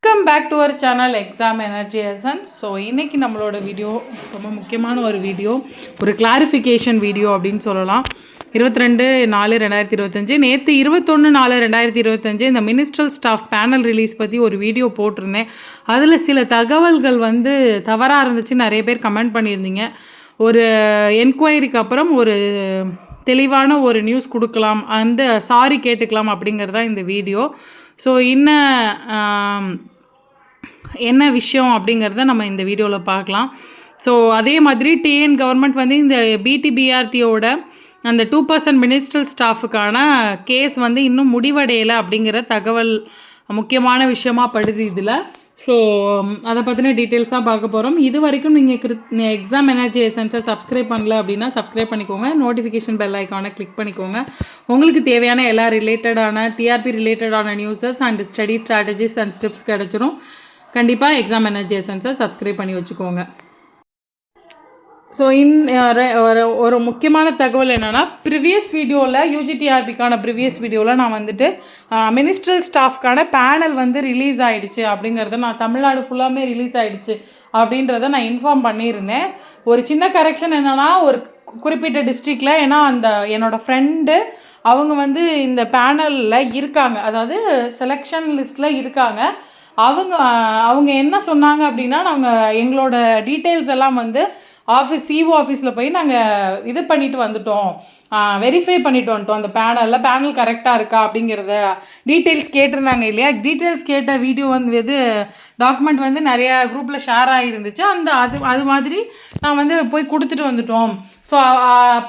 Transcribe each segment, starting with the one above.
Welcome back to our channel exam energy essence. So இன்றைக்கி நம்மளோட video ரொம்ப முக்கியமான ஒரு வீடியோ, ஒரு கிளாரிஃபிகேஷன் வீடியோ அப்படின்னு சொல்லலாம். 22/4/2025 நேற்று 21/4/2025 இந்த மினிஸ்ட்ரல் ஸ்டாஃப் பேனல் ரிலீஸ் பற்றி ஒரு வீடியோ போட்டிருந்தேன். அதில் சில தகவல்கள் தவறாக இருந்துச்சு. நிறைய பேர் கமெண்ட் பண்ணியிருந்தீங்க. ஒரு என்கொயரிக்கு அப்புறம் ஒரு தெளிவான ஒரு நியூஸ் கொடுக்கலாம், சாரி கேட்டுக்கலாம் அப்படிங்கிறது தான் இந்த வீடியோ. ஸோ என்ன விஷயம் அப்படிங்கிறத நம்ம இந்த வீடியோவில் பார்க்கலாம். ஸோ அதே மாதிரி டிஎன் கவர்மெண்ட் இந்த பிடிபிஆர்டியோட அந்த 2% மினிஸ்ட்ரல் ஸ்டாஃபுக்கான கேஸ் இன்னும் முடிவடையலை அப்படிங்கிற தகவல் முக்கியமான விஷயமாக படுது இதில். ஸோ அதை பற்றின டீட்டெயில்ஸ் தான் பார்க்க போகிறோம். இது வரைக்கும் நீங்கள் எக்ஸாம் எனர்ஜி எசன்ஸை சப்ஸ்கிரைப் பண்ணல அப்படின்னா சப்ஸ்கிரைப் பண்ணிக்கோங்க. நோட்டிஃபிகேஷன் பெல் ஐக்கானை கிளிக் பண்ணிக்கோங்க. உங்களுக்கு தேவையான எல்லா ரிலேட்டடான டிஆர்பி ரிலேட்டடான newses and study strategies and steps கிடச்சிரும். கண்டிப்பாக எக்ஸாம் எனர்ஜி எசன்ஸை சப்ஸ்கிரைப் பண்ணி வச்சுக்கோங்க. ஸோ ஒரு முக்கியமான தகவல் என்னென்னா, ப்ரிவியஸ் வீடியோவில் யூஜிடிஆர்பிக்கான ப்ரிவியஸ் வீடியோவில் நான் மினிஸ்ட்ரல் ஸ்டாஃப்கான பேனல் ரிலீஸ் ஆகிடுச்சு அப்படிங்கிறத, நான் தமிழ்நாடு ஃபுல்லாமே ரிலீஸ் ஆகிடுச்சு அப்படின்றத நான் இன்ஃபார்ம் பண்ணியிருந்தேன். ஒரு சின்ன கரெக்ஷன் என்னென்னா, ஒரு குறிப்பிட்ட டிஸ்ட்ரிக்டில், ஏன்னா என்னோடய ஃப்ரெண்டு அவங்க இந்த பேனலில் இருக்காங்க, அதாவது செலெக்ஷன் லிஸ்ட்டில் இருக்காங்க. அவங்க என்ன சொன்னாங்க அப்படின்னா, நாங்கள் எங்களோட டீட்டெயில்ஸ் எல்லாம் சிஓ ஆஃபீஸில் போய் நாங்கள் இது பண்ணிட்டு வந்துட்டோம், வெரிஃபை பண்ணிட்டு வந்துட்டோம், அந்த பேனல் கரெக்டாக இருக்கா அப்படிங்கிறத டீட்டெயில்ஸ் கேட்டிருந்தாங்க இல்லையா. டீட்டெயில்ஸ் கேட்ட வீடியோ டாக்குமெண்ட் நிறையா குரூப்பில் ஷேர் ஆகிருந்துச்சு. அது மாதிரி நான் போய் கொடுத்துட்டு வந்துட்டோம். ஸோ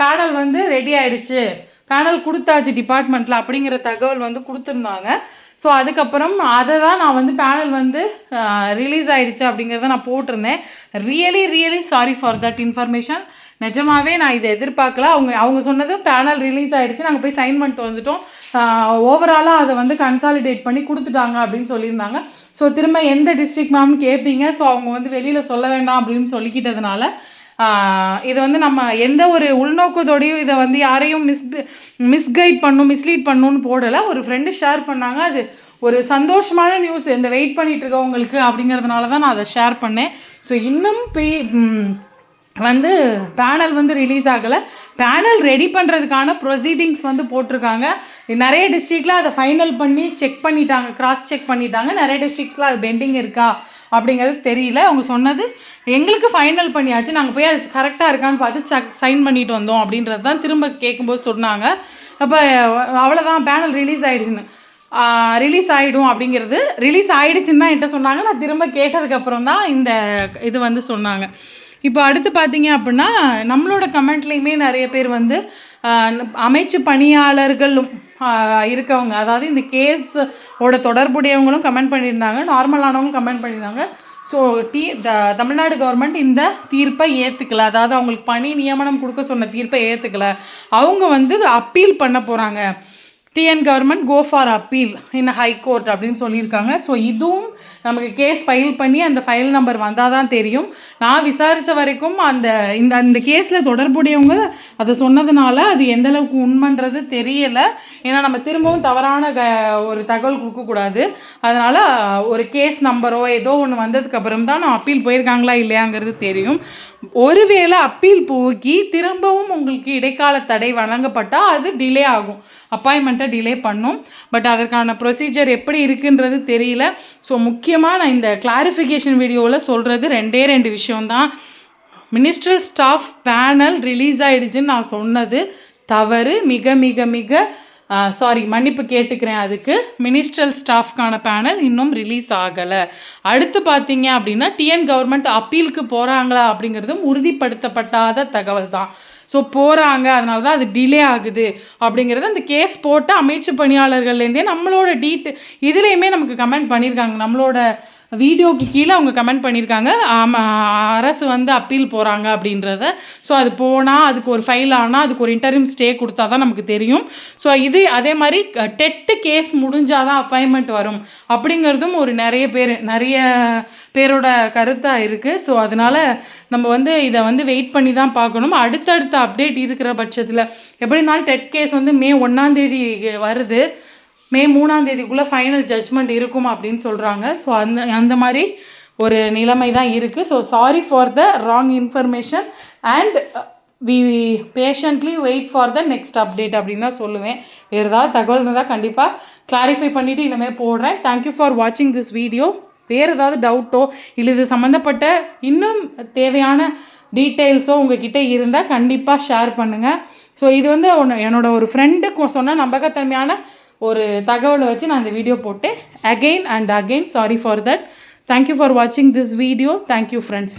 பேனல் ரெடி ஆகிடுச்சு, பேனல் கொடுத்தாச்சு டிபார்ட்மெண்ட்டில் அப்படிங்கிற தகவல் கொடுத்துருந்தாங்க. ஸோ அதுக்கப்புறம் அதை தான் நான் பேனல் ரிலீஸ் ஆகிடுச்சு அப்படிங்கிறத நான் போட்டிருந்தேன். Really sorry for that information. நிஜமாகவே நான் இதை எதிர்பார்க்கல. அவங்க சொன்னது பேனல் ரிலீஸ் ஆகிடுச்சு, நாங்கள் போய் சைன் பண்ணிட்டு வந்துட்டோம், ஓவராலாக அதை கன்சாலிடேட் பண்ணி கொடுத்துட்டாங்க அப்படின்னு சொல்லியிருந்தாங்க. ஸோ திரும்ப எந்த டிஸ்ட்ரிக்ட் மேம்னு கேட்பீங்க. ஸோ அவங்க வெளியில் சொல்ல வேண்டாம் அப்படின்னு சொல்லிக்கிட்டதுனால இது நம்ம எந்த ஒரு உள்நோக்கத்தோடையும் இதை யாரையும் மிஸ்கைட் மிஸ்லீட் பண்ணணும்னு போடலை. ஒரு ஃப்ரெண்டு ஷேர் பண்ணாங்க, அது ஒரு சந்தோஷமான நியூஸ் இந்த வெயிட் பண்ணிகிட்டு இருக்கவங்களுக்கு அப்படிங்கிறதுனால தான் நான் அதை ஷேர் பண்ணேன். ஸோ இன்னும் பேனல் ரிலீஸ் ஆகலை. பேனல் ரெடி பண்ணுறதுக்கான ப்ரொசீடிங்ஸ் போட்டிருக்காங்க. நிறைய டிஸ்ட்ரிக்டில் அதை ஃபைனல் பண்ணி செக் பண்ணிட்டாங்க, கிராஸ் செக் பண்ணிட்டாங்க. நிறைய டிஸ்ட்ரிக்ஸில் அது பெண்டிங் இருக்கா அப்படிங்கிறது தெரியல. அவங்க சொன்னது எங்களுக்கு ஃபைனல் பண்ணியாச்சு, நாங்கள் போய் அது கரெக்டாக இருக்கான்னு பார்த்து சைன் பண்ணிட்டு வந்தோம் அப்படின்றது தான் திரும்ப கேட்கும்போது சொன்னாங்க. அப்போ அவ்வளோதான், பேனல் ரிலீஸ் ஆகிடுச்சுன்னு, ரிலீஸ் ஆகிடும் அப்படிங்கிறது ரிலீஸ் ஆகிடுச்சுன்னு தான் என்கிட்ட சொன்னாங்க. நான் திரும்ப கேட்டதுக்கப்புறம் தான் இந்த இது சொன்னாங்க. இப்போ அடுத்து பார்த்தீங்க அப்படின்னா, நம்மளோட கமெண்ட்லேயுமே நிறைய பேர் அமைச்சு பணியாளர்களும் இருக்கவங்க, அதாவது இந்த கேஸோட தொடர்புடையவங்களும் கமெண்ட் பண்ணியிருந்தாங்க, நார்மலானவங்களும் கமெண்ட் பண்ணியிருந்தாங்க. ஸோ தமிழ்நாடு கவர்மெண்ட் இந்த தீர்ப்பை ஏற்றுக்கல, அதாவது அவங்களுக்கு பணி நியமனம் கொடுக்க சொன்ன தீர்ப்பை ஏற்றுக்கல. அவங்க அப்பீல் பண்ண போகிறாங்க. TN government go for appeal in high court அப்படின்னு சொல்லியிருக்காங்க. ஸோ இதுவும் நமக்கு கேஸ் ஃபைல் பண்ணி அந்த ஃபைல் நம்பர் வந்தால் தான் தெரியும். நான் விசாரித்த வரைக்கும் இந்த கேஸில் தொடர்புடையவங்க அதை சொன்னதுனால அது எந்தளவுக்கு உண்மைன்றது தெரியலை. ஏன்னா நம்ம திரும்பவும் தவறான ஒரு தகவல் கொடுக்கக்கூடாது. அதனால் ஒரு கேஸ் நம்பரோ ஏதோ ஒன்று வந்ததுக்கப்புறம் தான் நான் அப்பீல் போயிருக்காங்களா இல்லையாங்கிறது தெரியும். ஒருவேளை அப்பீல் போக்கி திரும்பவும் உங்களுக்கு இடைக்கால தடை வழங்கப்பட்டால் அது டிலே ஆகும், அப்பாயின்மெண்ட்டை டிலே பண்ணும். பட் அதற்கான ப்ரொசீஜர் எப்படி இருக்குன்றது தெரியல. ஸோ முக்கியமாக நான் இந்த கிளாரிஃபிகேஷன் வீடியோவில் சொல்கிறது 2 விஷயம்தான். மினிஸ்ட்ரல் ஸ்டாஃப் பேனல் ரிலீஸ் ஆகிடுச்சுன்னு நான் சொன்னது தவறு, மிக மிக மிக மன்னிப்பு கேட்டுக்கிறேன். அதுக்கு மினிஸ்ட்ரல் ஸ்டாஃப்கான பேனல் இன்னும் ரிலீஸ் ஆகலை. அடுத்து பார்த்தீங்க அப்படின்னா, டிஎன் கவர்மெண்ட் அப்பீலுக்கு போகிறாங்களா அப்படிங்கிறதும் உறுதிப்படுத்தப்பட்டாத தகவல் தான். ஸோ போகிறாங்க, அதனால தான் அது டிலே ஆகுது அப்படிங்கிறது அந்த கேஸ் போட்ட அமைச்சு பணியாளர்கள்லேருந்தே நம்மளோட இதுலேயுமே நமக்கு கமெண்ட் பண்ணியிருக்காங்க. நம்மளோட வீடியோக்கு கீழே அவங்க கமெண்ட் பண்ணியிருக்காங்க, அரசு அப்பீல் போகிறாங்க அப்படின்றத. ஸோ அது போனால் அதுக்கு ஒரு ஃபைல் ஆனால் அதுக்கு ஒரு இன்டரிம் ஸ்டே கொடுத்தா தான் நமக்கு தெரியும். ஸோ இது அதே மாதிரி டெட்டு கேஸ் முடிஞ்சால் தான் அப்பாயின்மெண்ட் வரும் அப்படிங்கிறதும் நிறைய பேரோட கருத்தாக இருக்குது. ஸோ அதனால் நம்ம இதை வெயிட் பண்ணி தான் பார்க்கணும். அடுத்தடுத்த அப்டேட் இருக்கிற பட்சத்தில் எப்படி இருந்தாலும் டெட் கேஸ் May 1 வருது. மே 3ஆம் தேதிக்குள்ளே ஃபைனல் ஜட்ஜ்மெண்ட் இருக்கும் அப்படின்னு சொல்கிறாங்க. ஸோ அந்த மாதிரி ஒரு நிலைமை தான் இருக்குது. So sorry for the wrong information and we patiently wait for the next update அப்படின்னு தான் சொல்லுவேன். வேறு ஏதாவது தகவல் இருந்தால் கண்டிப்பாக கிளாரிஃபை பண்ணிவிட்டு இனிமேல் போடுறேன். தேங்க்யூ ஃபார் வாட்சிங் திஸ் வீடியோ. வேறு ஏதாவது டவுட்டோ இல்லை இது சம்மந்தப்பட்ட இன்னும் தேவையான டீட்டெயில்ஸோ உங்ககிட்ட இருந்தால் கண்டிப்பாக ஷேர் பண்ணுங்கள். ஸோ இது வந்து என்னோட ஒரு ஃப்ரெண்டுக்கு சொன்ன நம்பகத்தன்மையான ஒரு தகவலை வச்சு நான் இந்த வீடியோ போட்டேன். Again and again sorry for that. Thank you for வாட்சிங் திஸ் வீடியோ. Thank you friends.